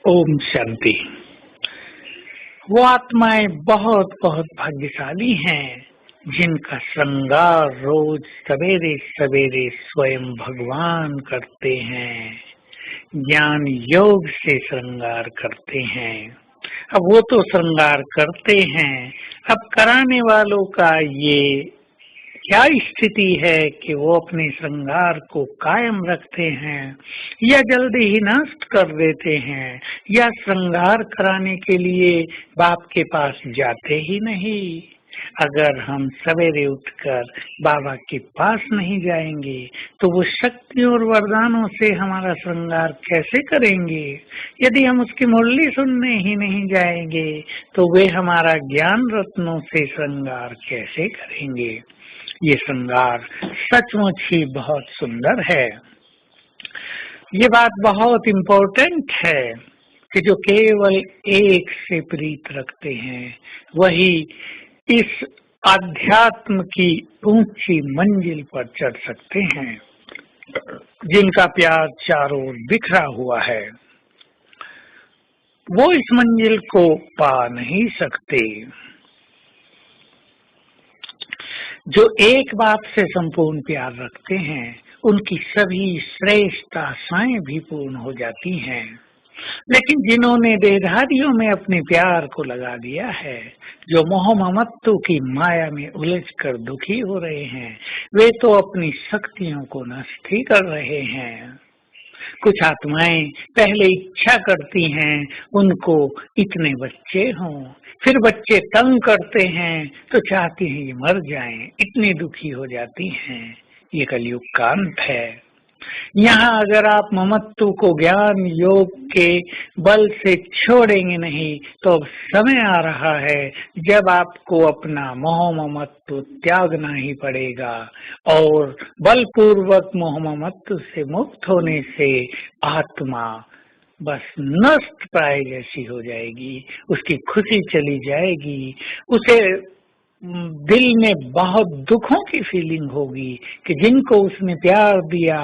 ओम शांति। वो आत्माएं बहुत बहुत भाग्यशाली हैं जिनका श्रृंगार रोज सवेरे सवेरे स्वयं भगवान करते हैं, ज्ञान योग से श्रृंगार करते हैं। अब वो तो श्रृंगार करते हैं, अब कराने वालों का ये क्या स्थिति है कि वो अपने श्रृंगार को कायम रखते हैं या जल्दी ही नष्ट कर देते हैं, या श्रृंगार कराने के लिए बाप के पास जाते ही नहीं। अगर हम सवेरे उठकर बाबा के पास नहीं जाएंगे तो वो शक्तियों और वरदानों से हमारा श्रृंगार कैसे करेंगे। यदि हम उसकी मुरली सुनने ही नहीं जाएंगे तो वे हमारा ज्ञान रत्नों से श्रृंगार कैसे करेंगे। ये श्रृंगार सचमुच ही बहुत सुंदर है। ये बात बहुत इम्पोर्टेंट है कि जो केवल एक से प्रीत रखते हैं वही इस अध्यात्म की ऊंची मंजिल पर चढ़ सकते हैं। जिनका प्यार चारों ओर बिखरा हुआ है वो इस मंजिल को पा नहीं सकते। जो एक बात से संपूर्ण प्यार रखते हैं उनकी सभी श्रेष्ठ आशाएं भी पूर्ण हो जाती हैं। लेकिन जिन्होंने देहधारियों में अपने प्यार को लगा दिया है, जो मोह ममत्व की माया में उलझकर दुखी हो रहे हैं, वे तो अपनी शक्तियों को नष्ट ही कर रहे हैं। कुछ आत्माएं पहले इच्छा करती हैं उनको इतने बच्चे हों, फिर बच्चे तंग करते हैं तो चाहती हैं ये मर जाएं, इतनी दुखी हो जाती हैं। ये कलयुग का अंत है। यहाँ अगर आप ममत्व को ज्ञान योग के बल से छोड़ेंगे नहीं तो अब समय आ रहा है जब आपको अपना मोह ममत्व त्यागना ही पड़ेगा, और बलपूर्वक मोह ममत्व से मुक्त होने से आत्मा बस नष्ट प्राय जैसी हो जाएगी, उसकी खुशी चली जाएगी। उसे दिल में बहुत दुखों की फीलिंग होगी कि जिनको उसने प्यार दिया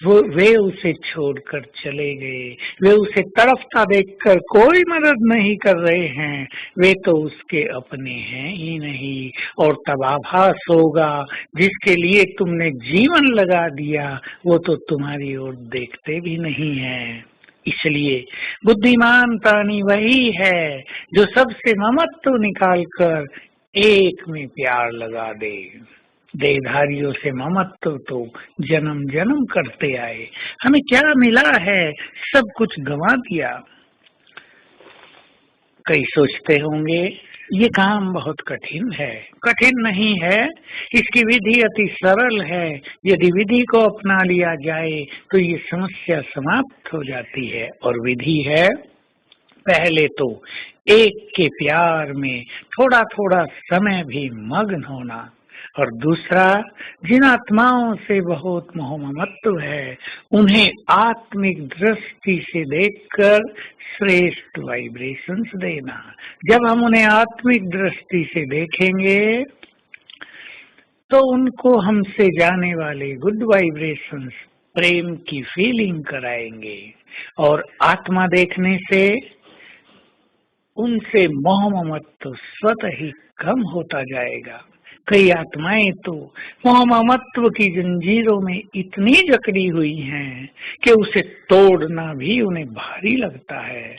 वे उसे छोड़कर चले गए, वे उसे तड़पता देखकर कोई मदद नहीं कर रहे हैं, वे तो उसके अपने हैं ही नहीं। और तब आभास होगा जिसके लिए तुमने जीवन लगा दिया वो तो तुम्हारी ओर देखते भी नहीं है। इसलिए बुद्धिमान प्राणी वही है जो सबसे ममत्व निकालकर एक में प्यार लगा दे। देहधारियों से ममत्व तो जन्म जन्म करते आए, हमें क्या मिला है, सब कुछ गंवा दिया। कई सोचते होंगे ये काम बहुत कठिन है। कठिन नहीं है, इसकी विधि अति सरल है। यदि विधि को अपना लिया जाए तो ये समस्या समाप्त हो जाती है। और विधि है पहले तो एक के प्यार में थोड़ा थोड़ा समय भी मग्न होना, और दूसरा जिन आत्माओं से बहुत मोह ममत्व है उन्हें आत्मिक दृष्टि से देखकर श्रेष्ठ वाइब्रेशंस देना। जब हम उन्हें आत्मिक दृष्टि से देखेंगे तो उनको हमसे जाने वाले गुड वाइब्रेशंस प्रेम की फीलिंग कराएंगे, और आत्मा देखने से उनसे मोह ममत्व स्वतः ही कम होता जाएगा। कई आत्माएं तो मोह ममत्व की जंजीरों में इतनी जकड़ी हुई हैं कि उसे तोड़ना भी उन्हें भारी लगता है।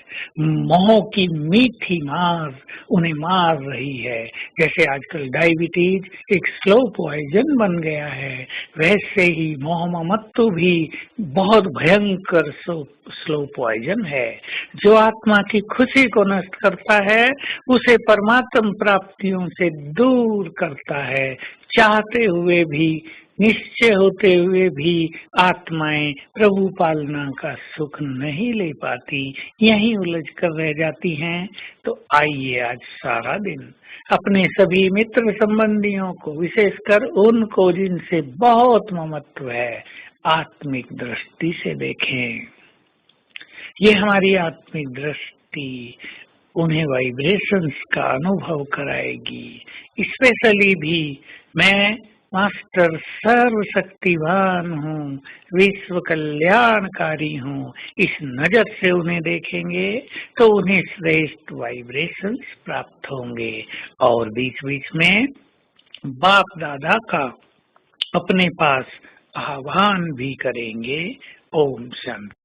मोह की मीठी मार उन्हें मार रही है। जैसे आजकल डायबिटीज एक स्लो पॉइजन बन गया है, वैसे ही मोह ममत्व भी बहुत भयंकर स्लो पॉइजन है जो आत्मा की खुशी को नष्ट करता है, उसे परमात्म प्राप्तियों से दूर करता है। चाहते हुए भी, निश्चय होते हुए भी आत्माएं प्रभु पालना का सुख नहीं ले पाती, यहीं उलझ कर रह जाती हैं। तो आइए आज सारा दिन अपने सभी मित्र संबंधियों को, विशेषकर उनको जिनसे बहुत ममत्व है, आत्मिक दृष्टि से देखें। ये हमारी आत्मिक दृष्टि उन्हें वाइब्रेशंस का अनुभव कराएगी। स्पेशली भी मैं मास्टर सर्वशक्तिवान हूँ, विश्व कल्याणकारी हूँ, इस नजर से उन्हें देखेंगे तो उन्हें श्रेष्ठ वाइब्रेशंस प्राप्त होंगे और बीच बीच में बाप दादा का अपने पास आह्वान भी करेंगे। ओम शांति।